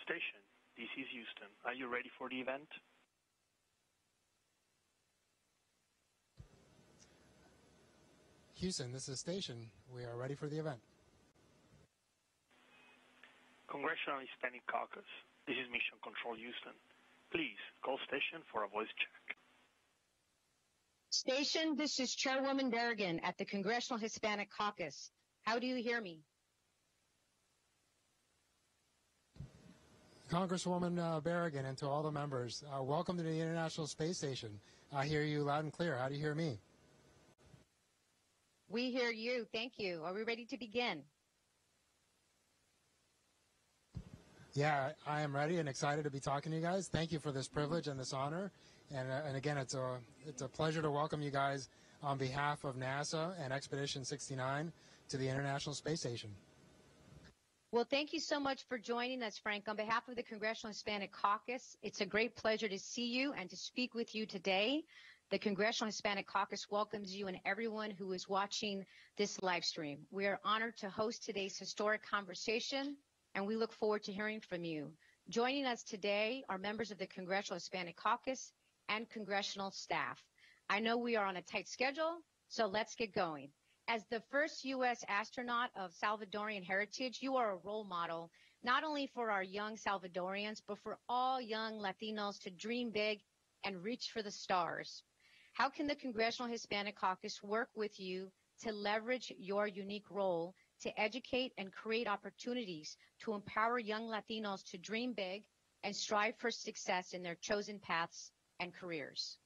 Station, this is Houston. Are you ready for the event? Houston, this is Station. We are ready for the event. Congressional Hispanic Caucus, this is Mission Control Houston. Please call Station for a voice check. Station, this is Chairwoman Berrigan at the Congressional Hispanic Caucus. How do you hear me? Congresswoman Berrigan, and to all the members, welcome to the International Space Station. I hear you loud and clear. How do you hear me? We hear you. Thank you. Are we ready to begin? Yeah, I am ready and excited to be talking to you guys. Thank you for this privilege and this honor. And again, it's a pleasure to welcome you guys on behalf of NASA and Expedition 69 to the International Space Station. Well, thank you so much for joining us, Frank. On behalf of the Congressional Hispanic Caucus, it's a great pleasure to see you and to speak with you today. The Congressional Hispanic Caucus welcomes you and everyone who is watching this live stream. We are honored to host today's historic conversation, and we look forward to hearing from you. Joining us today are members of the Congressional Hispanic Caucus and congressional staff. I know we are on a tight schedule, so let's get going. As the first U.S. astronaut of Salvadorian heritage, you are a role model, not only for our young Salvadorians, but for all young Latinos to dream big and reach for the stars. How can the Congressional Hispanic Caucus work with you to leverage your unique role to educate and create opportunities to empower young Latinos to dream big and strive for success in their chosen paths and careers?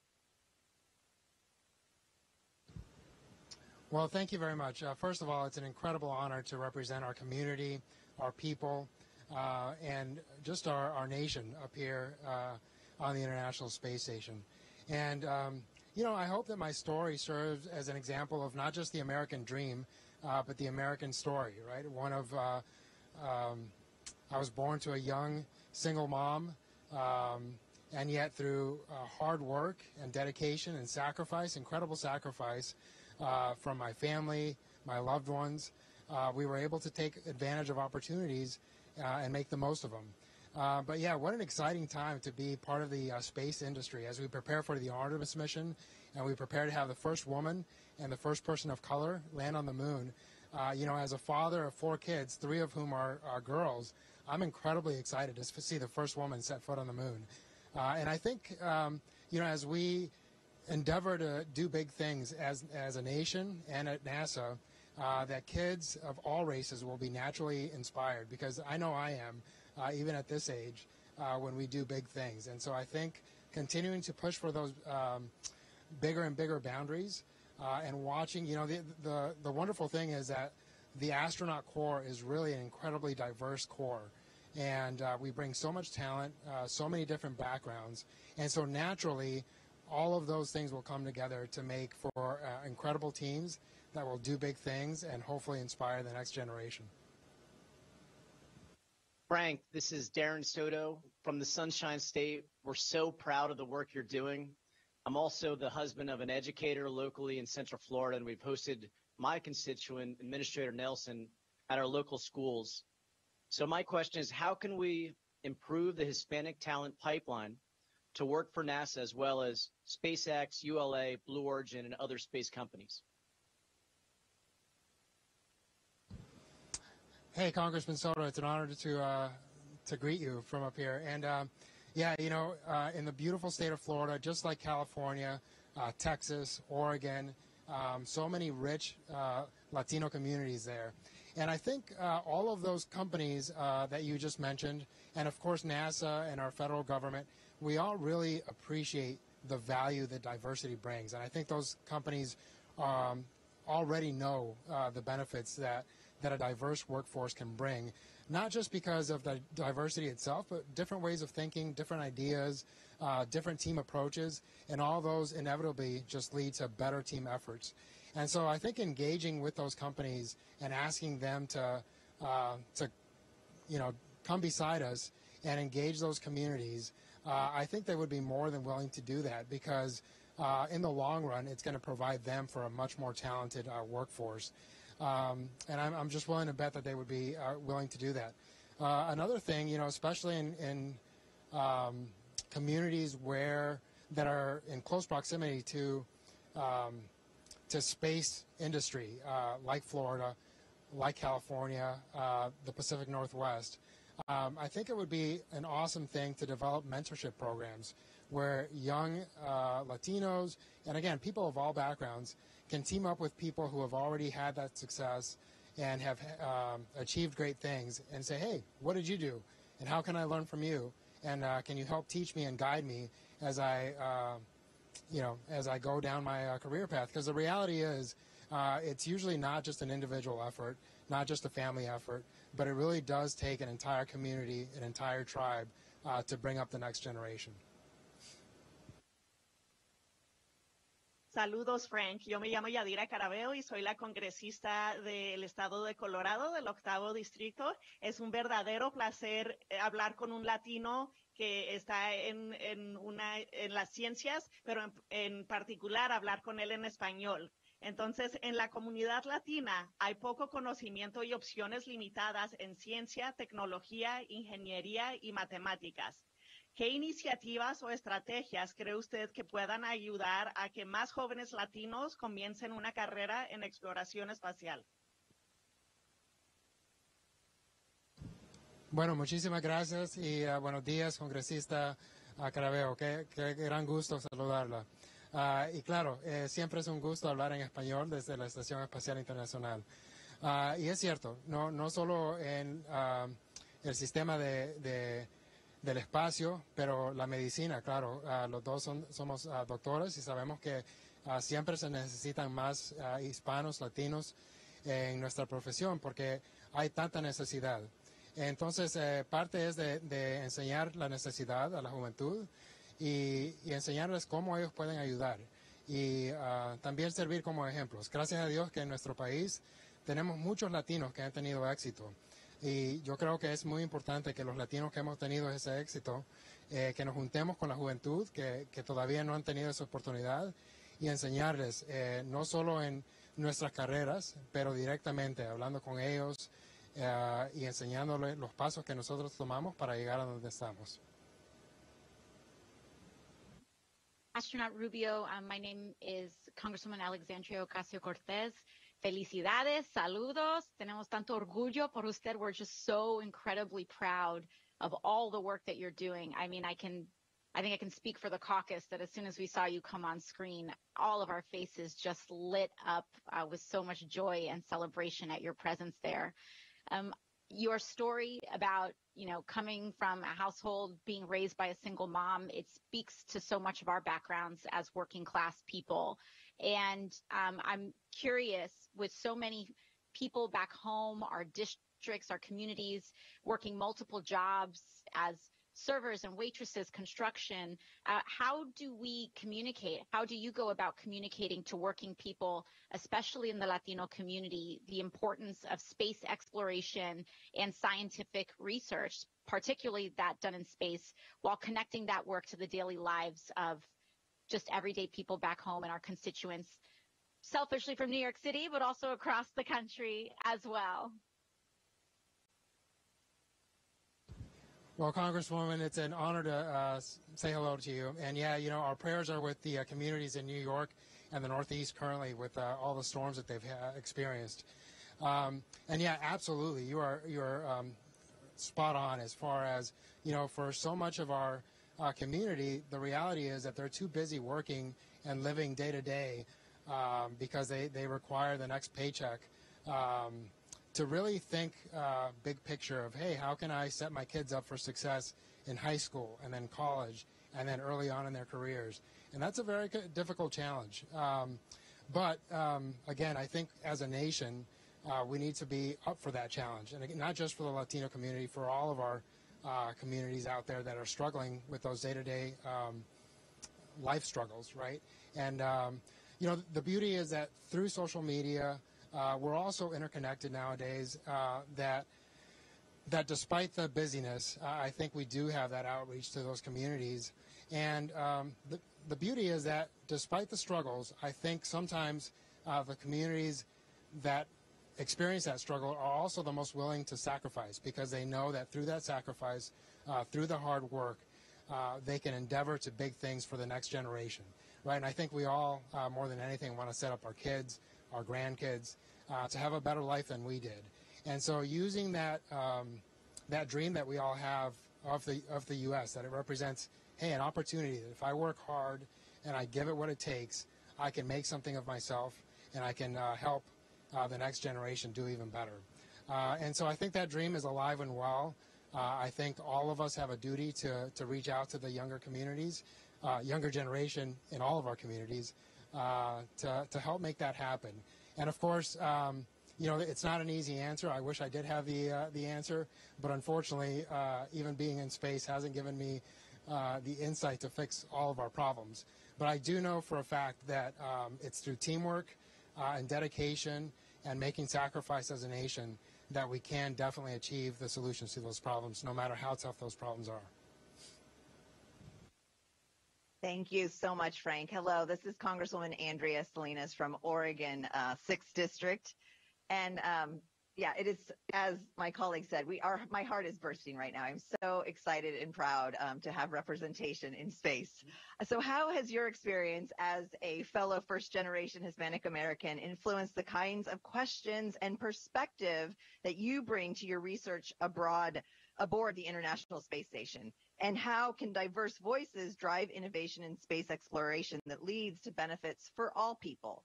Well, thank you very much. First of all, it's an incredible honor to represent our community, our people, and just our nation up here on the International Space Station. And, you know, I hope that my story serves as an example of not just the American dream, but the American story, right? I was born to a young single mom, and yet through hard work and dedication and sacrifice, incredible sacrifice, from my family, my loved ones, we were able to take advantage of opportunities and make the most of them. But yeah, what an exciting time to be part of the space industry as we prepare for the Artemis mission and we prepare to have the first woman and the first person of color land on the moon. You know, as a father of 4 kids, 3 of whom are girls, I'm incredibly excited to see the first woman set foot on the moon. And I think, you know, as we endeavor to do big things as a nation and at NASA, that kids of all races will be naturally inspired, because I know I am, even at this age, when we do big things. And so I think continuing to push for those bigger and bigger boundaries and watching, you know, the wonderful thing is that the astronaut corps is really an incredibly diverse corps. And we bring so much talent, so many different backgrounds. And so naturally, all of those things will come together to make for incredible teams that will do big things and hopefully inspire the next generation. Frank, this is Darren Soto from the Sunshine State. We're so proud of the work you're doing. I'm also the husband of an educator locally in Central Florida, and we've hosted my constituent, Administrator Nelson, at our local schools. So my question is, how can we improve the Hispanic talent pipeline to work for NASA as well as SpaceX, ULA, Blue Origin, and other space companies? Hey, Congressman Soto, it's an honor to greet you from up here. And yeah, you know, in the beautiful state of Florida, just like California, Texas, Oregon, so many rich Latino communities there. And I think all of those companies that you just mentioned, and of course NASA and our federal government, we all really appreciate the value that diversity brings. And I think those companies already know the benefits that a diverse workforce can bring, not just because of the diversity itself, but different ways of thinking, different ideas, different team approaches, and all those inevitably just lead to better team efforts. And so I think engaging with those companies and asking them to you know, come beside us and engage those communities, I think they would be more than willing to do that, because in the long run, it's going to provide them for a much more talented workforce. And I'm just willing to bet that they would be willing to do that. Another thing, especially in communities that are in close proximity to space industry, like Florida, like California, the Pacific Northwest, I think it would be an awesome thing to develop mentorship programs where young Latinos, and again, people of all backgrounds, can team up with people who have already had that success and have achieved great things and say, hey, what did you do? And how can I learn from you? And can you help teach me and guide me as I go down my career path? Because the reality is, it's usually not just an individual effort, not just a family effort, but it really does take an entire community, an entire tribe to bring up the next generation. Saludos, Frank. Yo me llamo Yadira Carabeo y soy la congresista del estado de Colorado, del 8º distrito. Es un verdadero placer hablar con un latino que está en las ciencias, pero en particular hablar con él en español. Entonces, en la comunidad latina hay poco conocimiento y opciones limitadas en ciencia, tecnología, ingeniería y matemáticas. ¿Qué iniciativas o estrategias cree usted que puedan ayudar a que más jóvenes latinos comiencen una carrera en exploración espacial? Bueno, muchísimas gracias y buenos días, congresista Carabeo. Qué gran gusto saludarla. Y claro, siempre es un gusto hablar en español desde la Estación Espacial Internacional. Y es cierto, no solo en el sistema del espacio, pero la medicina, claro, los dos somos doctores y sabemos que siempre se necesitan más hispanos, latinos en nuestra profesión porque hay tanta necesidad. Entonces, parte es de enseñar la necesidad a la juventud y enseñarles cómo ellos pueden ayudar y también servir como ejemplos. Gracias a Dios que en nuestro país tenemos muchos latinos que han tenido éxito. Y yo creo que es muy importante que los latinos que hemos tenido ese éxito, que nos juntemos con la juventud, que todavía no han tenido esa oportunidad, y enseñarles, no solo en nuestras carreras, pero directamente, hablando con ellos y enseñándoles los pasos que nosotros tomamos para llegar a donde estamos. Astronaut Rubio, my name is Congresswoman Alexandria Ocasio-Cortez. Felicidades, saludos. Tenemos tanto orgullo por usted. We're just so incredibly proud of all the work that you're doing. I mean, I think I can speak for the caucus that as soon as we saw you come on screen, all of our faces just lit up with so much joy and celebration at your presence there. Your story about, coming from a household, being raised by a single mom, it speaks to so much of our backgrounds as working class people. And I'm curious, with so many people back home, our districts, our communities, working multiple jobs as servers and waitresses, construction, how do we communicate? How do you go about communicating to working people, especially in the Latino community, the importance of space exploration and scientific research, particularly that done in space, while connecting that work to the daily lives of just everyday people back home and our constituents, selfishly from New York City, but also across the country as well? Well, Congresswoman, it's an honor to say hello to you. And yeah, our prayers are with the communities in New York and the Northeast currently with all the storms that they've experienced. And yeah, absolutely, you're spot on as far as, for so much of our community, the reality is that they're too busy working and living day to day because they require the next paycheck. To really think big picture of, hey, how can I set my kids up for success in high school and then college and then early on in their careers? And that's a very difficult challenge. But again, I think as a nation, we need to be up for that challenge. And not just for the Latino community, for all of our communities out there that are struggling with those day-to-day life struggles, right? And, the beauty is that through social media, we're also interconnected nowadays, that despite the busyness, I think we do have that outreach to those communities. And the beauty is that despite the struggles, I think sometimes the communities that experience that struggle are also the most willing to sacrifice, because they know that through that sacrifice, through the hard work, they can endeavor to big things for the next generation, right? And I think we all, more than anything, want to set up our kids, our grandkids, to have a better life than we did. And so using that that dream that we all have of the U.S., that it represents, hey, an opportunity that if I work hard and I give it what it takes, I can make something of myself, and I can help the next generation do even better. And so I think that dream is alive and well. I think all of us have a duty to reach out to the younger communities, younger generation in all of our communities, to help make that happen. And of course, you know, it's not an easy answer. I wish I did have the answer, but unfortunately, even being in space hasn't given me the insight to fix all of our problems. But I do know for a fact that it's through teamwork and dedication and making sacrifice as a nation that we can definitely achieve the solutions to those problems, no matter how tough those problems are. Thank you so much, Frank. Hello, this is Congresswoman Andrea Salinas from Oregon, 6th District. And yeah, it is, as my colleague said, my heart is bursting right now. I'm so excited and proud to have representation in space. So how has your experience as a fellow first-generation Hispanic American influenced the kinds of questions and perspective that you bring to your research aboard the International Space Station? And how can diverse voices drive innovation in space exploration that leads to benefits for all people?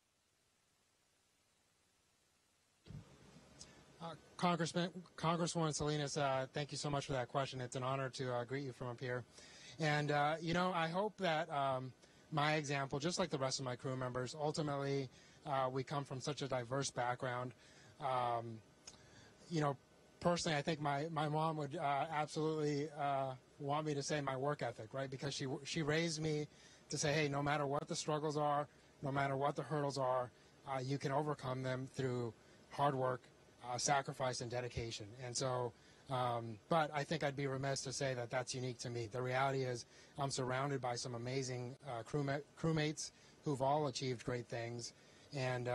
Congresswoman Salinas, thank you so much for that question. It's an honor to greet you from up here. And, you know, I hope that my example, just like the rest of my crew members, ultimately we come from such a diverse background. You know, personally, I think my mom would absolutely want me to say my work ethic, right? Because she raised me to say, hey, no matter what the struggles are, no matter what the hurdles are, you can overcome them through hard work, sacrifice, and dedication. And so, but I think I'd be remiss to say that that's unique to me. The reality is I'm surrounded by some amazing crewmates who've all achieved great things. And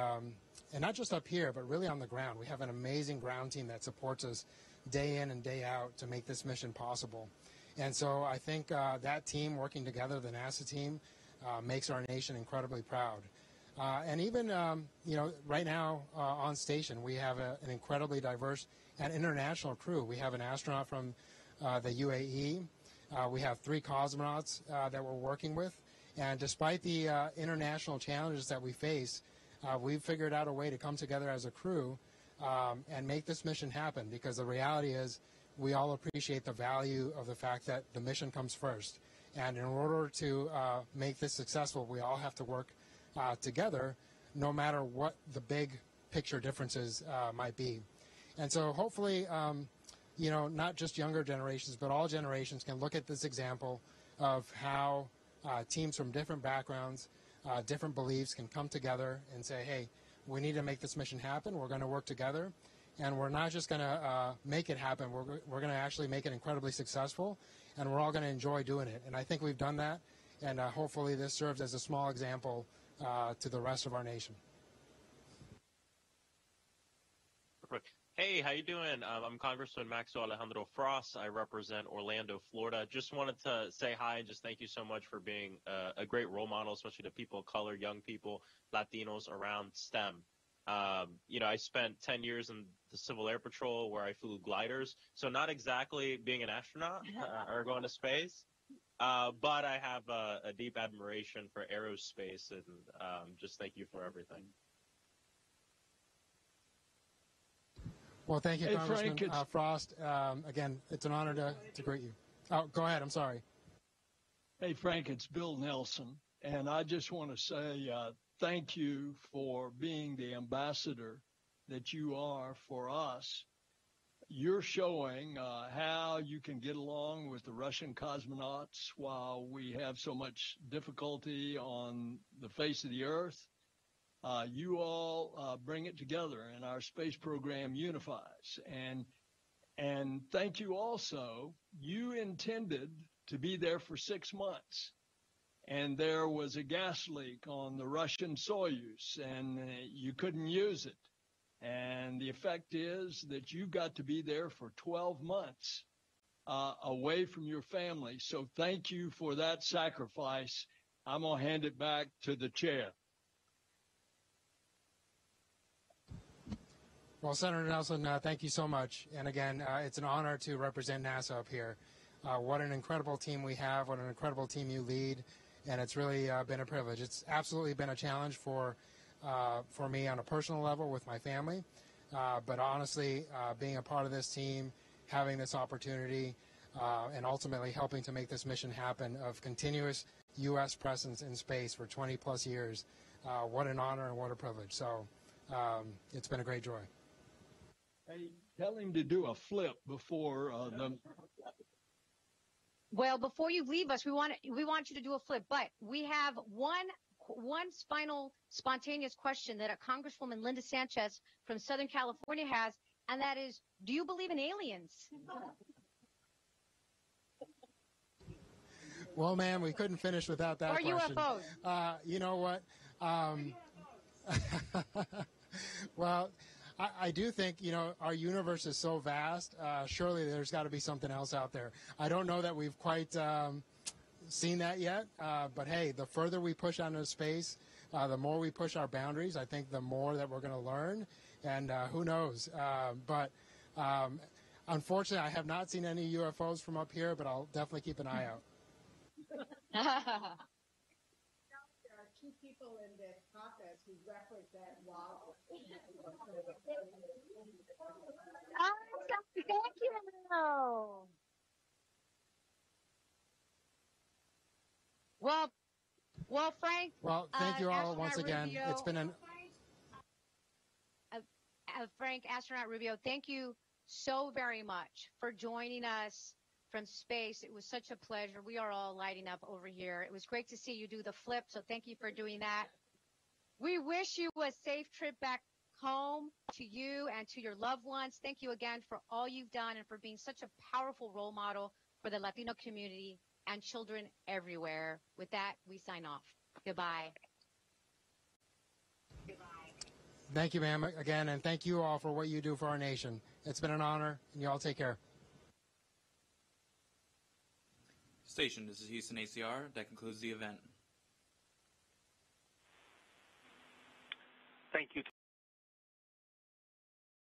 not just up here, but really on the ground. We have an amazing ground team that supports us day in and day out to make this mission possible. And so I think that team working together, the NASA team, makes our nation incredibly proud. And even, you know, right now on station, we have an incredibly diverse and international crew. We have an astronaut from the UAE. We have 3 cosmonauts that we're working with. And despite the international challenges that we face, we've figured out a way to come together as a crew and make this mission happen, because the reality is we all appreciate the value of the fact that the mission comes first. And in order to make this successful, we all have to work together, no matter what the big picture differences might be. And so hopefully, you know, not just younger generations, but all generations can look at this example of how teams from different backgrounds, different beliefs can come together and say, hey, we need to make this mission happen. We're going to work together. And we're not just going to make it happen. We're going to actually make it incredibly successful. And we're all going to enjoy doing it. And I think we've done that. And hopefully this serves as a small example to the rest of our nation. Perfect. Hey, how you doing? I'm Congressman Maxwell Alejandro Frost. I represent Orlando, Florida. Just wanted to say hi and just thank you so much for being a great role model, especially to people of color, young people, Latinos around STEM. You know, I spent 10 years in the Civil Air Patrol where I flew gliders. So not exactly being an astronaut or going to space. But I have a deep admiration for aerospace, and just thank you for everything. Well, thank you, Hey, Congressman Frank, Frost. Again, it's an honor to greet you. Oh, go ahead. I'm sorry. Hey, Frank, it's Bill Nelson. And I just want to say thank you for being the ambassador that you are for us. You're showing how you can get along with the Russian cosmonauts while we have so much difficulty on the face of the earth. You all bring it together, and our space program unifies. And thank you also. You intended to be there for 6 months, and there was a gas leak on the Russian Soyuz, and you couldn't use it. And the effect is that you got to be there for 12 months away from your family. So thank you for that sacrifice. I'm going to hand it back to the chair. Well, Senator Nelson, thank you so much. And again, it's an honor to represent NASA up here. What an incredible team we have. What an incredible team you lead. And it's really been a privilege. It's absolutely been a challenge for me on a personal level with my family. But honestly, being a part of this team, having this opportunity, and ultimately helping to make this mission happen of continuous U.S. presence in space for 20 plus years, what an honor and what a privilege. So it's been a great joy. Hey, tell him to do a flip before the... Well, before you leave us, we want you to do a flip, but we have one final spontaneous question that a Congresswoman Linda Sanchez from Southern California has, and that is, do you believe in aliens? Well, ma'am, we couldn't finish without that or question. UFOs. You know what? Well, I do think, our universe is so vast. Surely there's got to be something else out there. I don't know that we've quite seen that yet. But hey, the further we push out into space, the more we push our boundaries, I think the more that we're going to learn. And who knows? But unfortunately, I have not seen any UFOs from up here, but I'll definitely keep an eye out. There are two people in this caucus who represent WALL. Thank you. Well, Frank. Well, thank you all once again. Rubio, It's been Frank, Astronaut Rubio, thank you so very much for joining us from space. It was such a pleasure. We are all lighting up over here. It was great to see you do the flip, so thank you for doing that. We wish you a safe trip back home to you and to your loved ones. Thank you again for all you've done and for being such a powerful role model for the Latino community and children everywhere. With that, we sign off. Goodbye. Thank you, ma'am, again, and thank you all for what you do for our nation. It's been an honor, and you all take care. Station, this is Houston ACR. That concludes the event. Thank you.